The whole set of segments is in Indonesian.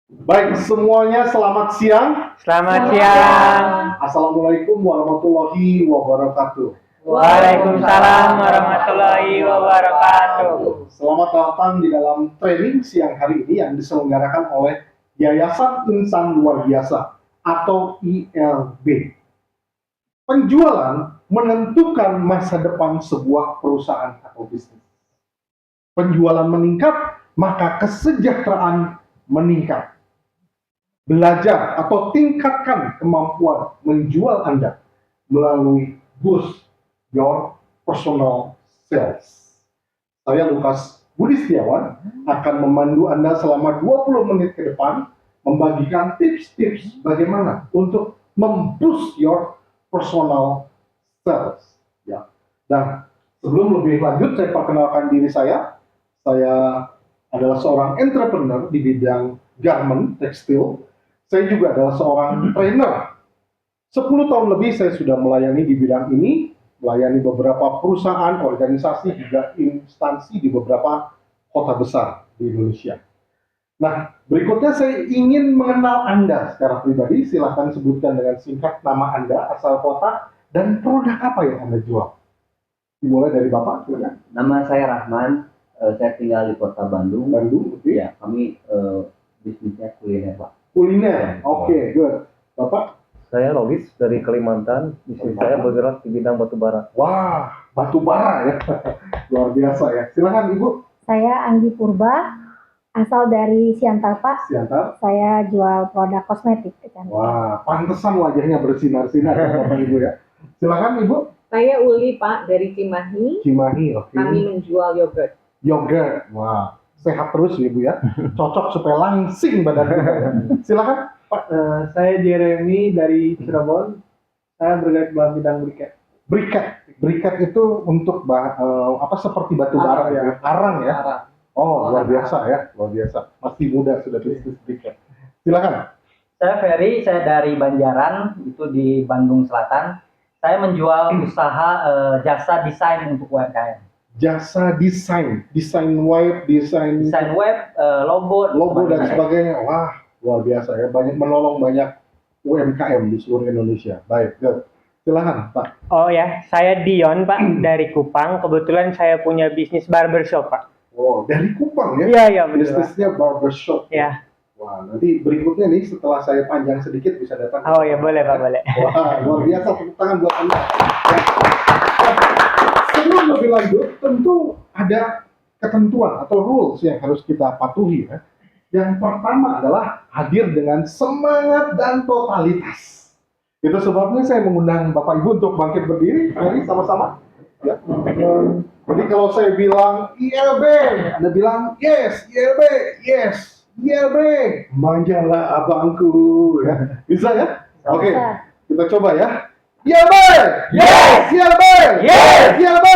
Baik, semuanya selamat siang. Selamat siang. Assalamualaikum warahmatullahi wabarakatuh. Waalaikumsalam warahmatullahi wabarakatuh. Selamat datang di dalam training siang hari ini yang diselenggarakan oleh Yayasan Insan Luar Biasa atau ILB. Penjualan menentukan masa depan sebuah perusahaan atau bisnis. Penjualan meningkat, maka kesejahteraan meningkat. Belajar atau tingkatkan kemampuan menjual Anda melalui boost your personal sales. Saya Lukas Budi Setiawan akan memandu Anda selama 20 menit ke depan membagikan tips-tips bagaimana untuk memboost your personal sales. Ya. Dan sebelum lebih lanjut, saya perkenalkan diri saya. Saya adalah seorang entrepreneur di bidang garment, tekstil. Saya juga adalah seorang trainer. 10 tahun lebih saya sudah melayani di bidang ini, melayani beberapa perusahaan, organisasi, juga instansi di beberapa kota besar di Indonesia. Nah, berikutnya saya ingin mengenal Anda secara pribadi. Silahkan sebutkan dengan singkat nama Anda, asal kota, dan produk apa yang Anda jual. Dimulai dari Bapak, silakan. Nama saya Rahman, saya tinggal di kota Bandung. Bandung, oke. Ya, kami bisnisnya kuliner, Pak. Kuliner, oke, good. Bapak? Saya Rolis dari Kalimantan. Bisnis saya bergerak di bidang batu bara. Wah, batu bara ya. Luar biasa ya. Silakan Ibu. Saya Anggi Purba, asal dari Siantar, Pak. Siantar. Saya jual produk kosmetik. Wah, pantesan wajahnya bersinar-sinar ya, Bapak Ibu ya. Silakan Ibu. Saya Uli, Pak, dari Cimahi. Cimahi, oke. Kami menjual yogurt. Yogurt, wah. Sehat terus ya Ibu ya. Cocok supaya langsing badan kita ya. Silakan. Pak, saya Jeremy dari Cirebon. Saya bergerak dalam bidang briket. Briket itu untuk apa seperti batu bara ya? Arang ya? Arang. Oh, luar biasa ya, luar biasa. Masih muda sudah bisnis briket. Silakan. Saya Ferry, saya dari Banjaran, itu di Bandung Selatan. Saya menjual usaha jasa desain untuk UMKM. Jasa desain web, desain web, logo dan sebagainya. Wah, luar biasa ya. Menolong banyak UMKM di seluruh Indonesia. Baik, good. Silahkan, Pak. Oh ya, saya Dion, Pak, dari Kupang. Kebetulan saya punya bisnis barbershop, Pak. Oh, dari Kupang ya? Iya, betul. Bisnisnya barbershop. Iya. Wah, nanti berikutnya nih setelah saya panjang sedikit bisa datang. Oh ya, boleh, Pak, boleh. Wah, luar biasa. Tepuk tangan buat Anda. Ya. Sebelum lebih lanjut, tentu ada ketentuan atau rules yang harus kita patuhi ya. Yang pertama adalah hadir dengan semangat dan totalitas. Itu sebabnya saya mengundang Bapak Ibu untuk bangkit berdiri. Mari sama-sama. Ya. Jadi kalau saya bilang ILB, Anda bilang yes, ILB, yes, ILB, manjalah abangku. Ya. Bisa ya? Oke, kita coba ya. ILB, yes, ILB, yes, ILB.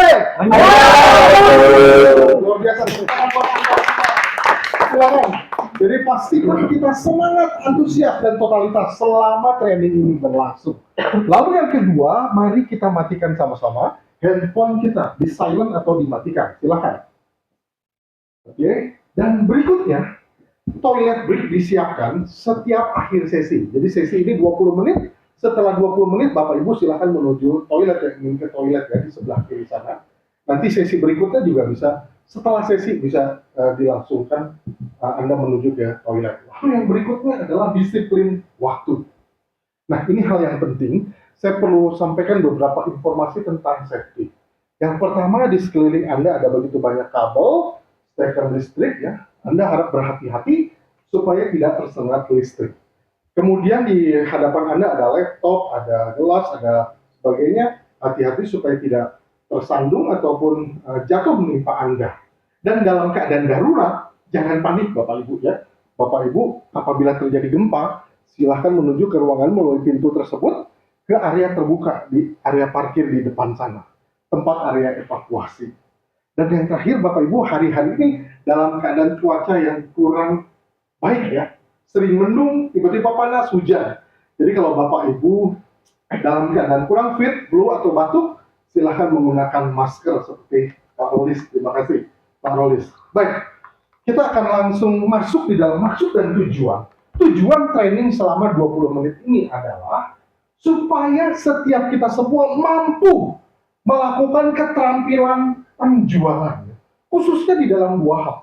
Luar biasa. Silakan. Jadi pastikan kita semangat, antusias, dan totalitas selama training ini berlangsung. Lalu yang kedua, mari kita matikan sama-sama handphone kita, di silent atau dimatikan. Silakan. Oke. Dan berikutnya, toilet break disiapkan setiap akhir sesi. Jadi sesi ini 20 menit. Setelah 20 menit, Bapak Ibu silakan menuju toilet ya, ingin ke toilet ya di sebelah kiri sana. Nanti sesi berikutnya juga bisa, setelah sesi bisa dilangsungkan Anda menuju ke toilet. Lalu yang berikutnya adalah disiplin waktu. Nah, ini hal yang penting. Saya perlu sampaikan beberapa informasi tentang safety. Yang pertama, di sekeliling Anda ada begitu banyak kabel, steker listrik ya. Anda harap berhati-hati supaya tidak tersengat listrik. Kemudian di hadapan Anda ada laptop, ada gelas, ada sebagainya. Hati-hati supaya tidak tersandung ataupun jatuh menimpa Anda. Dan dalam keadaan darurat, jangan panik Bapak Ibu ya. Bapak Ibu, apabila terjadi gempa, silahkan menuju ke ruangan melalui pintu tersebut ke area terbuka, di area parkir di depan sana. Tempat area evakuasi. Dan yang terakhir Bapak Ibu, hari-hari ini dalam keadaan cuaca yang kurang baik ya. Sering mendung, tiba-tiba panas, hujan. Jadi kalau Bapak Ibu dalam keadaan kurang fit, flu atau batuk, silahkan menggunakan masker seperti Pak Rolis. Terima kasih Pak Rolis. Baik, kita akan langsung masuk di dalam maksud dan tujuan. tujuan training selama 20 menit ini adalah supaya setiap kita semua mampu melakukan keterampilan penjualan, khususnya di dalam dua hal.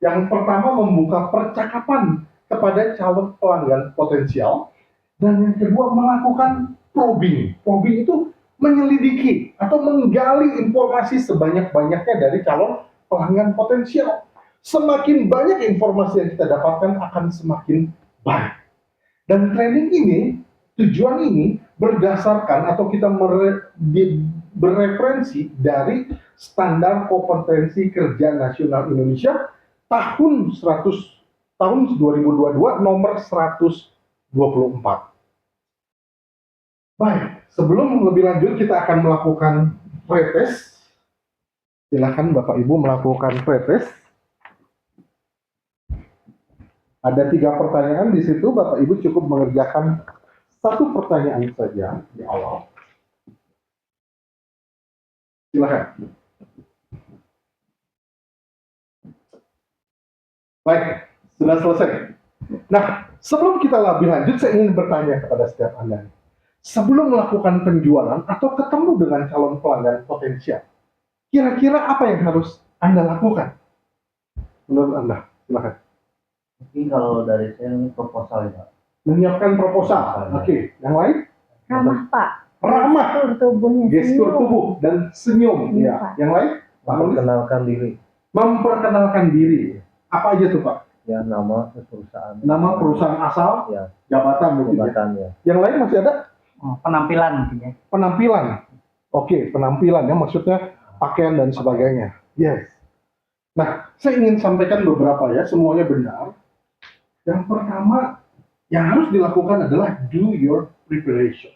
Yang pertama, membuka percakapan kepada calon pelanggan potensial, dan yang kedua, melakukan probing. Probing itu menyelidiki atau menggali informasi sebanyak-banyaknya dari calon pelanggan potensial. Semakin banyak informasi yang kita dapatkan akan semakin baik. Dan training ini, tujuan ini berdasarkan atau kita bereferensi dari standar kompetensi kerja nasional Indonesia tahun 2022 nomor 124. Baik, sebelum lebih lanjut kita akan melakukan pretest. Silakan Bapak Ibu melakukan pretest. Ada 3 pertanyaan di situ, Bapak Ibu cukup mengerjakan 1 pertanyaan saja di awal. Silakan. Baik, sudah selesai. Nah, sebelum kita lebih lanjut, saya ingin bertanya kepada setiap Anda. Sebelum melakukan penjualan atau ketemu dengan calon pelanggan potensial, kira-kira apa yang harus Anda lakukan? Menurut Anda, silakan. Mungkin kalau dari saya ini proposal ya Pak. Menyiapkan proposal. Oke, yang lain? Ramah Pak. Ramah. Gestur tubuhnya. Gestur senyum. tubuh dan senyum. Iya, Ya. Pak. Yang lain? Pak Nulis? Memperkenalkan diri. Memperkenalkan diri. Apa aja tuh Pak? Ya, nama perusahaan. Nama perusahaan asal, Ya, jabatan mungkin ya. jabatannya. Yang lain masih ada? Penampilan mungkin ya. Penampilan. Oke, penampilan ya, maksudnya pakaian dan sebagainya. Yes. Nah, saya ingin sampaikan beberapa ya, semuanya benar. Yang pertama, yang harus dilakukan adalah do your preparation.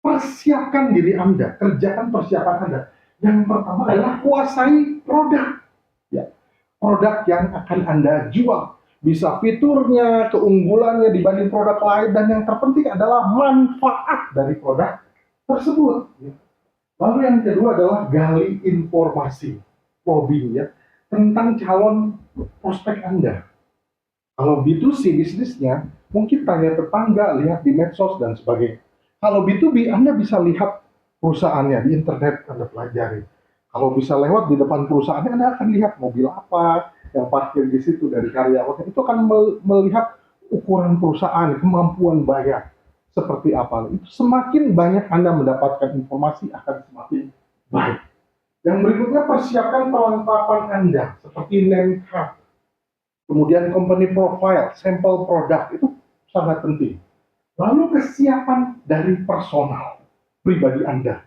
Persiapkan diri Anda, kerjakan persiapan Anda. Yang pertama adalah kuasai produk. Ya, produk yang akan Anda jual. Bisa fiturnya, keunggulannya dibanding produk lain, dan yang terpenting adalah manfaat dari produk tersebut. Lalu yang kedua adalah gali informasi, probing ya, tentang calon prospek Anda. Kalau B2C bisnisnya, mungkin tanya tetangga, lihat di medsos dan sebagainya. Kalau B2B, Anda bisa lihat perusahaannya di internet, Anda pelajari. Kalau bisa lewat di depan perusahaannya, Anda akan lihat mobil apa yang parkir di situ dari karyawan. Itu akan melihat ukuran perusahaan, kemampuan bayar seperti apa. Itu semakin banyak Anda mendapatkan informasi akan semakin baik. Yang berikutnya, persiapkan perlengkapan Anda seperti name card, kemudian company profile, sampel produk, itu sangat penting. Lalu kesiapan dari personal pribadi Anda.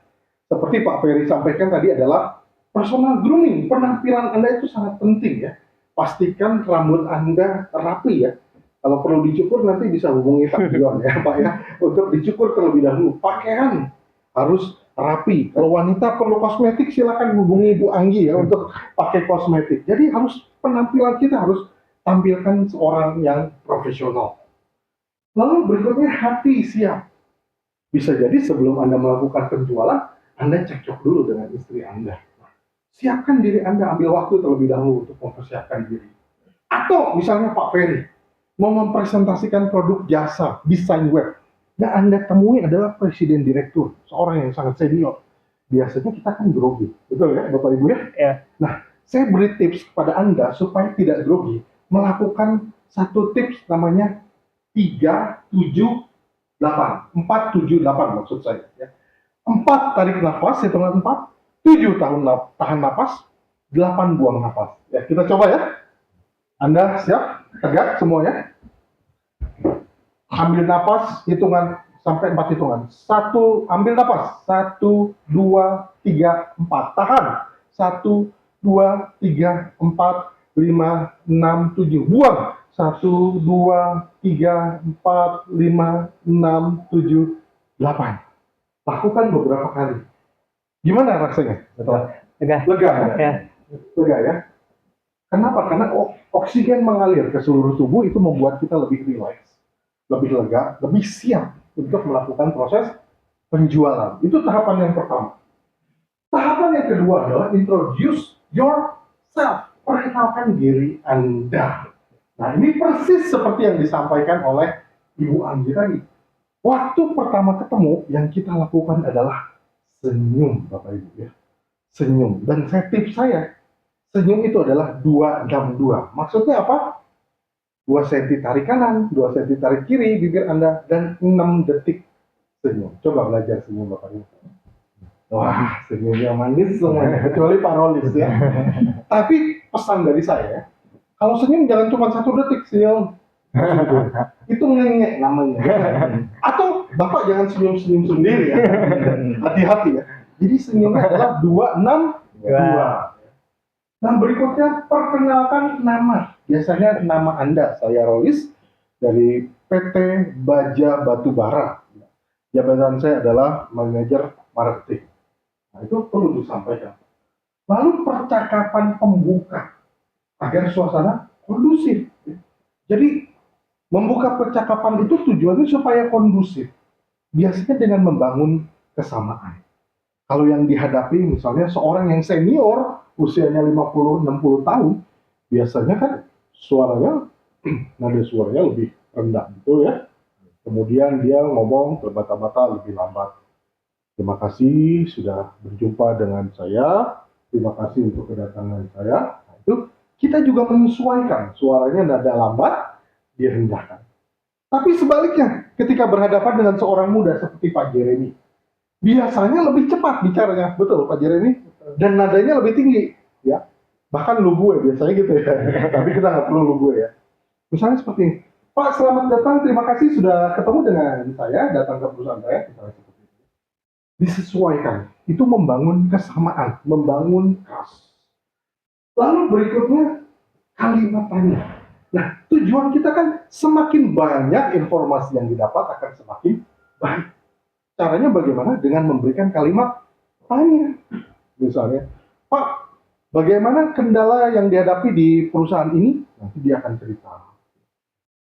Seperti Pak Ferry sampaikan tadi adalah personal grooming, penampilan Anda itu sangat penting ya. Pastikan rambut Anda rapi ya. Kalau perlu dicukur nanti bisa hubungi Pak Dion ya Pak ya, untuk dicukur terlebih dahulu. Pakaian harus rapi. Kalau wanita perlu kosmetik, silakan hubungi Bu Anggi ya untuk pakai kosmetik. Jadi harus penampilan kita harus tampilkan seorang yang profesional. Lalu berikutnya, hati siap. Bisa jadi sebelum Anda melakukan penjualan, Anda cekcok dulu dengan istri Anda. Siapkan diri Anda, ambil waktu terlebih dahulu untuk mempersiapkan diri. Atau misalnya Pak Ferry mau mempresentasikan produk jasa, desain web. Yang Anda temui adalah presiden direktur, seorang yang sangat senior. Biasanya kita kan grogi, betul ya Bapak Ibu ya? Ya. Nah, saya beri tips kepada Anda supaya tidak grogi, melakukan satu tips namanya 3-7-8. 4-7-8 maksud saya. Ya. 4 tarik nafas, hitungan 4. 7 tahan nafas, 8 buang nafas. Ya, kita coba ya. Anda siap? Tegak semuanya? Ambil nafas, hitungan sampai 4 hitungan. 1, ambil nafas. 1, 2, 3, 4. Tahan. 1, 2, 3, 4, 5, 6, 7. Buang. 1, 2, 3, 4, 5, 6, 7, 8. Lakukan beberapa kali. Gimana rasanya? Lega. Lega ya? Ya. Lega ya? Kenapa? Karena oksigen mengalir ke seluruh tubuh, itu membuat kita lebih rileks, lebih lega, lebih siap untuk melakukan proses penjualan. Itu tahapan yang pertama. Tahapan yang kedua adalah introduce yourself. Perkenalkan diri Anda. Nah, ini persis seperti yang disampaikan oleh Ibu Anggi tadi. Waktu pertama ketemu, yang kita lakukan adalah senyum, Bapak Ibu ya. Senyum. Dan tips saya, senyum itu adalah 262. Maksudnya apa? 2 senti tarik kanan, 2 senti tarik kiri bibir Anda, dan 6 detik senyum. Coba belajar senyum Bapak Ibu. Wah, senyumnya manis semuanya, kecuali Pak Rolis ya. Tapi pesan dari saya, kalau senyum jangan cuma 1 detik senyum. Itu ngengek namanya. Atau Bapak jangan senyum-senyum sendiri ya. Hati-hati ya. Jadi senyumnya adalah 262. Nah, berikutnya perkenalkan nama. Biasanya nama Anda, saya Rolis dari PT Baja Batubara. Jabatan saya adalah manajer marketing. Nah, itu perlu disampaikan. Lalu percakapan pembuka agar suasana kondusif. Jadi membuka percakapan itu tujuannya supaya kondusif. Biasanya dengan membangun kesamaan. Kalau yang dihadapi misalnya seorang yang senior, usianya 50-60 tahun, biasanya kan suaranya, nada suaranya lebih rendah gitu ya. Kemudian dia ngomong terbata-bata lebih lambat. Terima kasih sudah berjumpa dengan saya. Terima kasih untuk kedatangan saya. Nah, itu kita juga menyesuaikan suaranya nada lambat direndahkan. Tapi sebaliknya, ketika berhadapan dengan seorang muda seperti Pak Jeremy, biasanya lebih cepat bicaranya, betul Pak Jeremy, dan nadanya lebih tinggi, ya. Bahkan lu gue biasanya gitu ya. Tapi kita nggak perlu lu gue ya. Misalnya seperti ini, Pak selamat datang, terima kasih sudah ketemu dengan saya, datang ke perusahaan saya, misalnya seperti itu. Disesuaikan, itu membangun kesamaan, membangun trust. Lalu berikutnya kalimat tanya. Nah, tujuan kita kan semakin banyak informasi yang didapat akan semakin baik. Caranya bagaimana? Dengan memberikan kalimat tanya. Misalnya, Pak, bagaimana kendala yang dihadapi di perusahaan ini? Nanti dia akan cerita.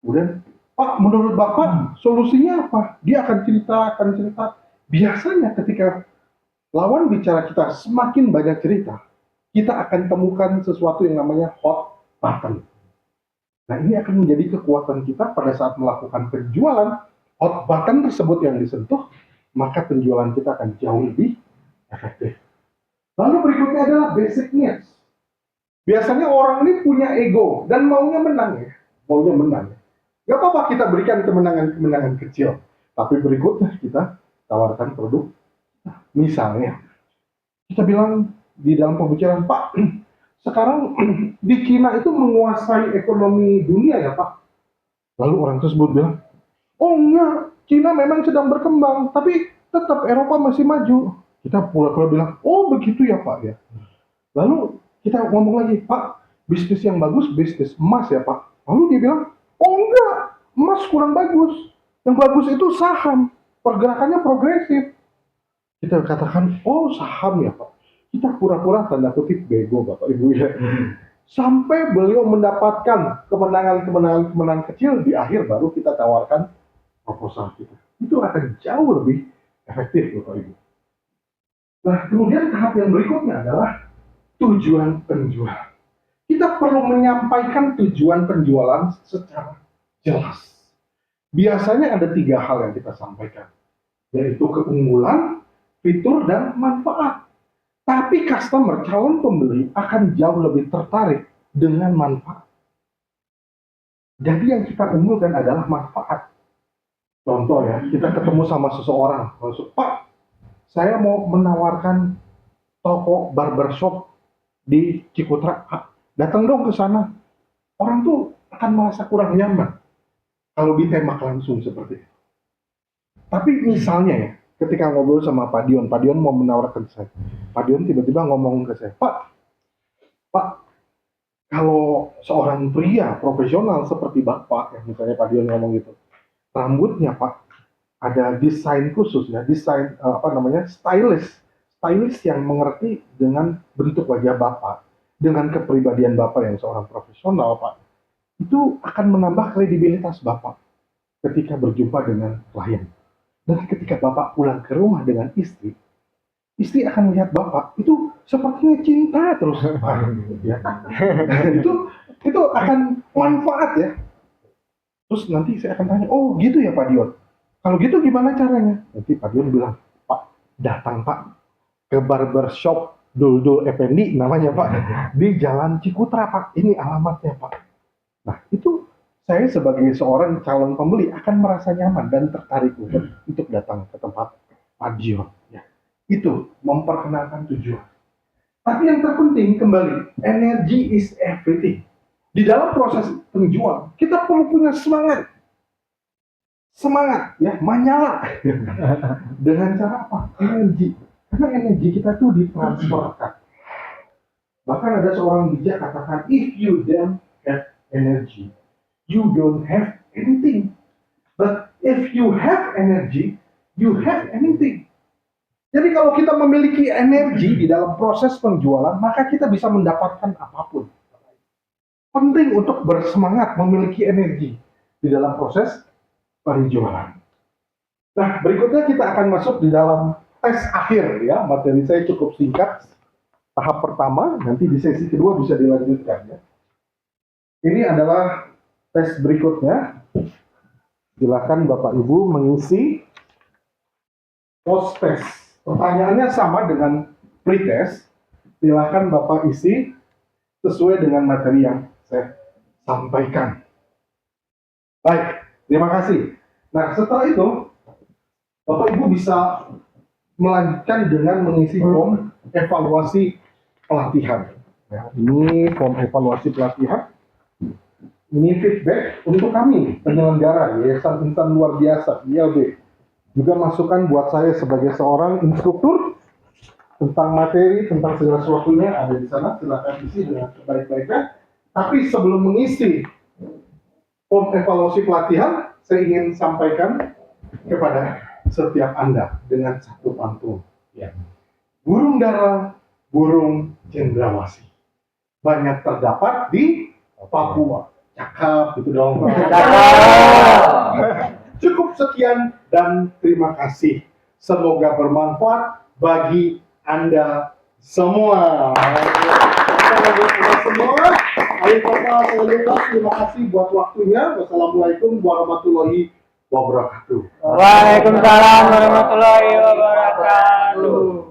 Kemudian, Pak, menurut Bapak, solusinya apa? Dia akan cerita. Biasanya ketika lawan bicara kita semakin banyak cerita, kita akan temukan sesuatu yang namanya hot button. Nah, ini akan menjadi kekuatan kita pada saat melakukan penjualan. Hot button tersebut yang disentuh, maka penjualan kita akan jauh lebih efektif. Lalu berikutnya adalah basic needs. Biasanya orang ini punya ego dan maunya menang ya. Maunya menang. Gak apa-apa kita berikan kemenangan-kemenangan kecil. Tapi berikutnya kita tawarkan produk. Misalnya, kita bilang di dalam pembicaraan, Pak, sekarang di Cina itu menguasai ekonomi dunia ya Pak. Lalu orang tersebut bilang, oh enggak, Cina memang sedang berkembang, tapi tetap Eropa masih maju. Kita pula-pula bilang, oh begitu ya Pak ya. Lalu kita ngomong lagi, Pak, bisnis yang bagus bisnis emas ya Pak. Lalu dia bilang, oh enggak, emas kurang bagus. Yang bagus itu saham, pergerakannya progresif. Kita katakan, oh saham ya Pak. Kita pura-pura tanda kutip bego Bapak Ibu ya. Sampai beliau mendapatkan kemenangan kecil, di akhir baru kita tawarkan proposal kita. Itu akan jauh lebih efektif Bapak Ibu. Nah, kemudian tahap yang berikutnya adalah tujuan penjualan. Kita perlu menyampaikan tujuan penjualan secara jelas. Biasanya ada 3 hal yang kita sampaikan, yaitu keunggulan, fitur, dan manfaat. Tapi customer, calon pembeli akan jauh lebih tertarik dengan manfaat. Jadi yang kita unggulkan adalah manfaat. Contoh ya, kita ketemu sama seseorang, maksud, Pak, saya mau menawarkan toko barbershop di Cikutra. Datang dong ke sana. Orang tuh akan merasa kurang nyaman kalau ditembak langsung seperti itu. Tapi misalnya ya, ketika ngobrol sama Pak Dion mau menawarkan saya. Pak Dion tiba-tiba ngomong ke saya, Pak, kalau seorang pria profesional seperti Bapak, ya, misalnya Pak Dion ngomong gitu, rambutnya Pak, ada desain khusus ya, stylist yang mengerti dengan bentuk wajah Bapak, dengan kepribadian Bapak yang seorang profesional Pak, itu akan menambah kredibilitas Bapak ketika berjumpa dengan klien. Dan ketika Bapak pulang ke rumah dengan istri akan melihat Bapak itu sepertinya cinta terus. Ya. Itu Itu akan manfaat ya. Terus nanti saya akan tanya, oh gitu ya Pak Dion. Kalau gitu gimana caranya? Nanti Pak Dion bilang, Pak, datang Pak ke barbershop Dul Effendi namanya Pak, di Jalan Cikutra Pak. Ini alamatnya Pak. Nah itu saya sebagai seorang calon pembeli akan merasa nyaman dan tertarik untuk datang ke tempat Pak Dion. Ya. Itu memperkenalkan tujuan. Tapi yang terpenting kembali, energy is everything. Di dalam proses penjual, kita perlu punya semangat. Semangat, ya, menyala. Dengan cara apa? Energi. Karena energi kita tuh ditransferkan. Bahkan ada seorang bijak katakan, if you don't have energy, you don't have anything. But if you have energy, you have anything. Jadi kalau kita memiliki energi di dalam proses penjualan, maka kita bisa mendapatkan apapun. Penting untuk bersemangat memiliki energi di dalam proses penjualan. Nah, berikutnya kita akan masuk di dalam tes akhir ya. Materi saya cukup singkat. Tahap pertama, nanti di sesi kedua bisa dilanjutkan ya. Ini adalah tes berikutnya. Silakan Bapak Ibu mengisi post test. Pertanyaannya sama dengan pre-test. Silakan Bapak isi sesuai dengan materi yang saya sampaikan. Baik, terima kasih. Nah, setelah itu, Bapak Ibu bisa melanjutkan dengan mengisi form evaluasi pelatihan. Ya, ini form evaluasi pelatihan. Ini feedback untuk kami, penyelenggara Yayasan Insan Luar Biasa, YLB. Juga masukan buat saya sebagai seorang instruktur tentang materi, tentang segala sesuatunya ada di sana. Silakan isi dengan sebaik-baiknya. Tapi sebelum mengisi form evaluasi pelatihan, saya ingin sampaikan kepada setiap Anda dengan satu pantun. Ya. Burung dara, burung cendrawasih. Banyak terdapat di Papua. Cakap, gitu dong. Cukup sekian dan terima kasih. Semoga bermanfaat bagi Anda semua. Semua. Ayo Bapak, terima kasih buat waktunya. Wassalamualaikum warahmatullahi wabarakatuh. Waalaikumsalam warahmatullahi wabarakatuh.